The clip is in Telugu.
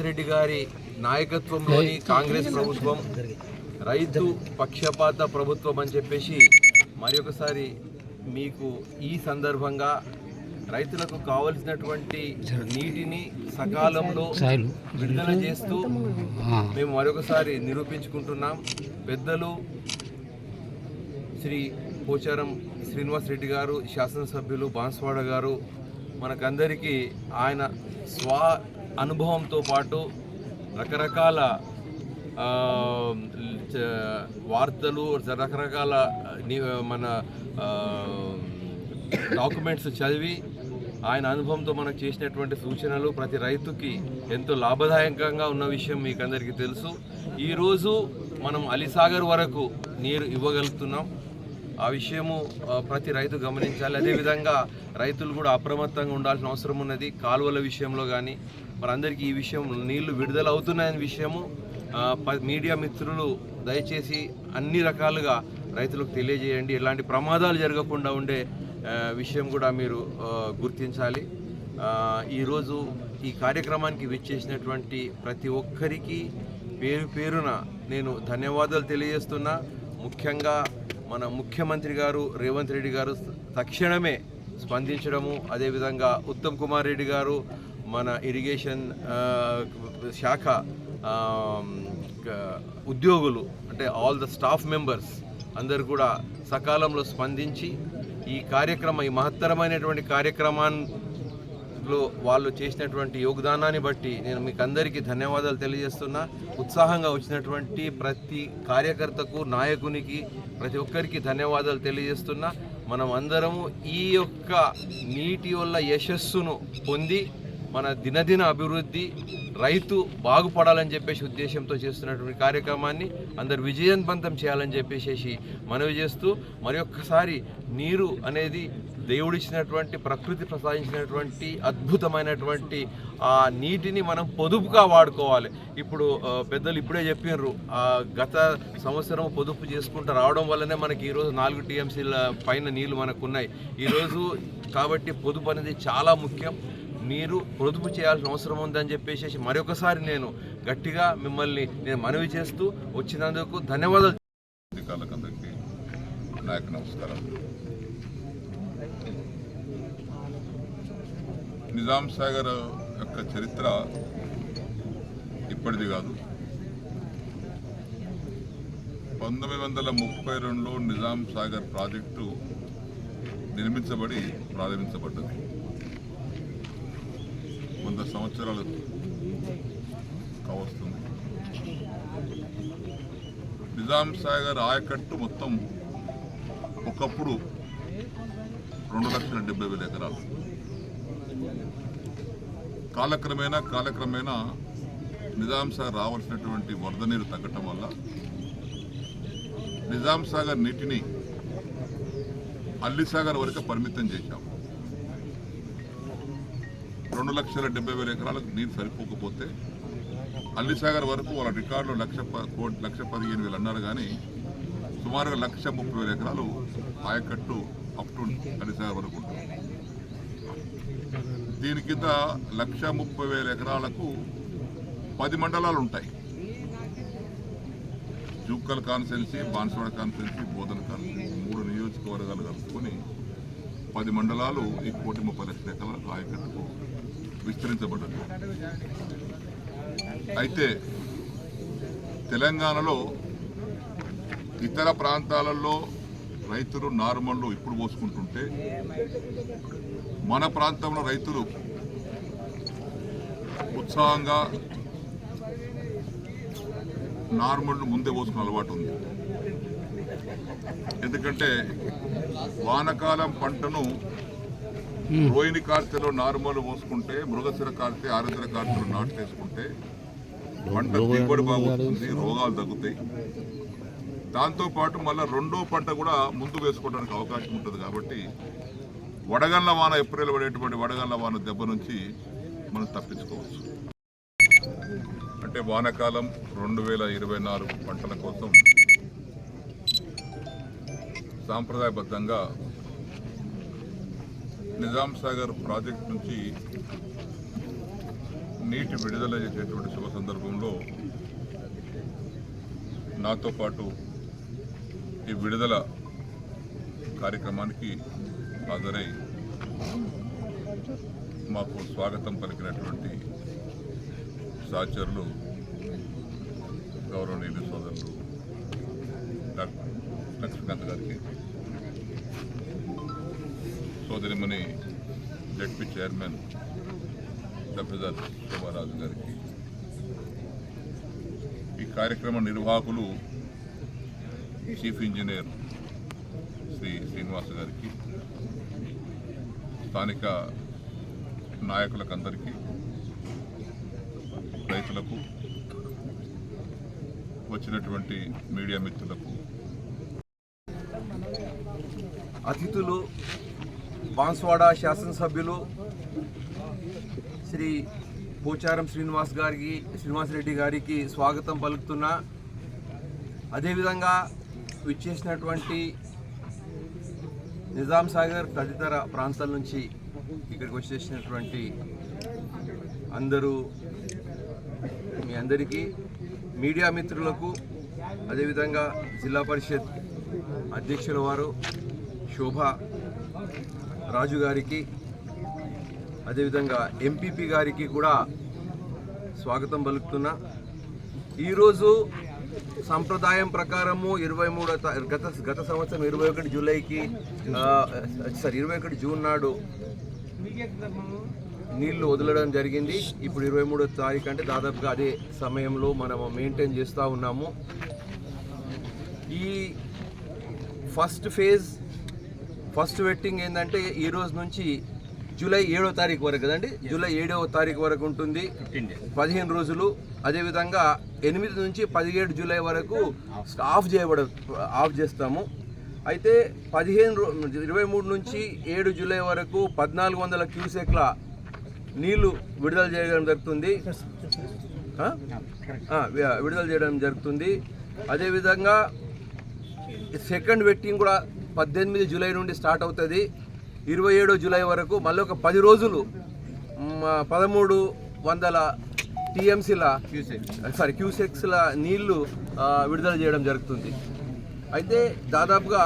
రెడ్డి గారి నాయకత్వంలోని కాంగ్రెస్ ప్రభుత్వం రైతు పక్షపాత ప్రభుత్వం అని చెప్పేసి మరొకసారి మీకు ఈ సందర్భంగా రైతులకు కావలసినటువంటి నీటిని సకాలంలో విడుదల చేస్తూ మేము మరొకసారి నిరూపించుకుంటున్నాం. పెద్దలు శ్రీ పోచారం శ్రీనివాస్ రెడ్డి గారు, శాసనసభ్యులు బాన్స్వాడ గారు మనకందరికీ ఆయన అనుభవంతో పాటు రకరకాల వార్తలు, రకరకాల మన డాక్యుమెంట్స్ చదివి ఆయన అనుభవంతో మనకు చేసినటువంటి సూచనలు ప్రతి రైతుకి ఎంతో లాభదాయకంగా ఉన్న విషయం మీకు అందరికీ తెలుసు. ఈరోజు మనం అలీసాగర్ వరకు నీరు ఇవ్వగలుగుతున్నాం. ఆ విషయము ప్రతి రైతు గమనించాలి. అదేవిధంగా రైతులు కూడా అప్రమత్తంగా ఉండాల్సిన అవసరం ఉన్నది. కాలువల విషయంలో కానీ మనందరికీ ఈ విషయం నీళ్లు విడుదల అవుతున్నాయనే విషయము మీడియా మిత్రులు దయచేసి అన్ని రకాలుగా రైతులకు తెలియజేయండి. ఎలాంటి ప్రమాదాలు జరగకుండా ఉండే విషయం కూడా మీరు గుర్తించాలి. ఈరోజు ఈ కార్యక్రమానికి విచ్చేసినటువంటి ప్రతి ఒక్కరికి పేరు పేరున నేను ధన్యవాదాలు తెలియజేస్తున్నా. ముఖ్యంగా మన ముఖ్యమంత్రి గారు రేవంత్ రెడ్డి గారు తక్షణమే స్పందించడము, అదేవిధంగా ఉత్తమ్ కుమార్ రెడ్డి గారు మన ఇరిగేషన్ శాఖ ఉద్యోగులు అంటే ఆల్ ద స్టాఫ్ మెంబర్స్ అందరు కూడా సకాలంలో స్పందించి ఈ మహత్తరమైనటువంటి కార్యక్రమాల్లో వాళ్ళు చేసినటువంటి యోగదానాన్ని బట్టి నేను మీకు అందరికీ ధన్యవాదాలు తెలియజేస్తున్నా. ఉత్సాహంగా వచ్చినటువంటి ప్రతి కార్యకర్తకు, నాయకునికి, ప్రతి ఒక్కరికి ధన్యవాదాలు తెలియజేస్తున్నా. మనం అందరము ఈ యొక్క నీటి వల్ల యశస్సును పొంది మన దినదిన అభివృద్ధి, రైతు బాగుపడాలని చెప్పేసి ఉద్దేశంతో చేస్తున్నటువంటి కార్యక్రమాన్ని అందరు విజయవంతం చేయాలని చెప్పేసి మనవి చేస్తూ, మరొక్కసారి నీరు అనేది దేవుడిచ్చినటువంటి, ప్రకృతి ప్రసాదించినటువంటి అద్భుతమైనటువంటి ఆ నీటిని మనం పొదుపుగా వాడుకోవాలి. ఇప్పుడు పెద్దలు ఇప్పుడే చెప్పినారు, గత సంవత్సరం పొదుపు చేసుకుంటూ రావడం వల్లనే మనకి ఈరోజు 4 TMCల పైన నీళ్లు మనకు ఉన్నాయి ఈరోజు. కాబట్టి పొదుపు అనేది చాలా ముఖ్యం. మీరు పొదుపు చేయాల్సిన అవసరం ఉందని చెప్పేసి మరొకసారి నేను గట్టిగా మిమ్మల్ని మనవి చేస్తూ వచ్చినందుకు ధన్యవాదాలు. నమస్కారం. నిజాం సాగర్ యొక్క చరిత్ర ఇప్పటిది కాదు. 1932లో నిజాం సాగర్ ప్రాజెక్టు నిర్మించబడి ప్రారంభించబడ్డది. 100 సంవత్సరాలు కావస్తుంది. నిజాం సాగర్ ఆయకట్టు మొత్తం ఒకప్పుడు 2,70,000 ఎకరాలు. కాలక్రమేణా నిజాం సాగర్ రావాల్సినటువంటి వరద నీరు తగ్గటం వల్ల నిజాం సాగర్ నీటిని అల్లిసాగర్ వరకు పరిమితం చేశాం. 2,70,000 ఎకరాలకు నీరు సరిపోకపోతే అల్లిసాగర్ వరకు వాళ్ళ రికార్డులో 1,15,000 అన్నారు. కానీ సుమారుగా 1,30,000 ఎకరాలు ఆయకట్టు అప్ టు అల్లిసాగర్ వరకు ఉంటుంది. దీని కింద 1,30,000 ఎకరాలకు 10 మండలాలు ఉంటాయి. జూక్కల్ కాన్స్టిట్యున్సీ, బాన్స్వాడ కాన్స్టిట్యున్సీ, బోధన కాన్స్టిట్యున్సీ 3 నియోజకవర్గాలు కలుపుకొని 10 మండలాలు ఈ 1,30,00,000 ఎకరాలకు ఆయకట్టుకు విస్తరించబడ్డది. అయితే తెలంగాణలో ఇతర ప్రాంతాలలో రైతులు నార్మల్లో ఇప్పుడు పోసుకుంటుంటే మన ప్రాంతంలో రైతులు ఉత్సాహంగా నార్మల్ ముందే పోసుకునే అలవాటు ఉంది. ఎందుకంటే వానకాలం పంటను రోహిణి కార్తెలో నార్మల్ పోసుకుంటే, మృగశిర కార్తె ఆరుద్ర కార్తెలో నాటేసుకుంటే పంట దిగుబడి బాగుంటుంది, రోగాలు తగ్గుతాయి. దాంతోపాటు మళ్ళీ రెండో పంట కూడా ముందు వేసుకోవడానికి అవకాశం ఉంటుంది. కాబట్టి వడగళ్ల వాన, ఏప్రిల్ పడేటువంటి వడగళ్ల వాన దెబ్బ నుంచి మనం తప్పించుకోవచ్చు. అంటే వానాకాలం 2024 పంటల కోసం సాంప్రదాయబద్ధంగా నిజాం సాగర్ ప్రాజెక్ట్ నుంచి నీటి విడుదల చేసేటువంటి శుభ సందర్భంలో నాతో పాటు ఈ విడుదల కార్యక్రమానికి హాజరై మాకు స్వాగతం పలికినటువంటి సహచరులు గౌరవనీయులు సోదరులు డాక్టర్ లక్ష్మీకాంత్ గారికి, సోదరిమణి జడ్పీ చైర్మన్ దఫేదార్ శోభారాజు గారికి, ఈ కార్యక్రమ నిర్వాహకులు చీఫ్ ఇంజనీర్ శ్రీ శ్రీనివాస్ గారికి, స్థానిక నాయకులకు అందరికీ, రైతులకు, వచ్చినటువంటి మీడియా మిత్రులకు, అతిథులు, బాన్స్వాడ శాసనసభ్యులు శ్రీ పోచారం శ్రీనివాసరెడ్డి గారికి స్వాగతం పలుకుతున్నా. అదేవిధంగా విచ్చేసినటువంటి నిజాం సాగర్ తదితర ప్రాంతాల నుంచి ఇక్కడికి వచ్చేసినటువంటి అందరూ, మీ అందరికీ, మీడియా మిత్రులకు, అదేవిధంగా జిల్లా పరిషత్ అధ్యక్షుల వారు శోభా రాజు గారికి, అదేవిధంగా ఎంపీపీ గారికి కూడా స్వాగతం పలుకుతున్నా. ఈరోజు సంప్రదాయం ప్రకారము 23 గత సంవత్సరం 21 జూలైకి 21 జూన్ నాడు నీళ్లు వదలడం జరిగింది. ఇప్పుడు 23వ తారీఖు అంటే దాదాపుగా అదే సమయంలో మనము మెయింటైన్ చేస్తూ ఉన్నాము. ఈ ఫస్ట్ వెట్టింగ్ ఏంటంటే ఈ రోజు నుంచి జూలై 7వ తారీఖు వరకు కదండి, జూలై 7వ తారీఖు వరకు ఉంటుంది, 15 రోజులు. అదేవిధంగా 8 నుంచి 17 జూలై వరకు ఆఫ్ చేస్తాము. అయితే 23 నుంచి 7 జూలై వరకు 1400 క్యూసెక్ల నీళ్లు విడుదల చేయడం జరుగుతుంది. అదేవిధంగా సెకండ్ వెట్టింగ్ కూడా 18 జూలై నుండి స్టార్ట్ అవుతుంది. 27 జూలై వరకు మళ్ళీ ఒక 10 రోజులు 1300 క్యూసెక్స్ల నీళ్లు విడుదల చేయడం జరుగుతుంది. అయితే దాదాపుగా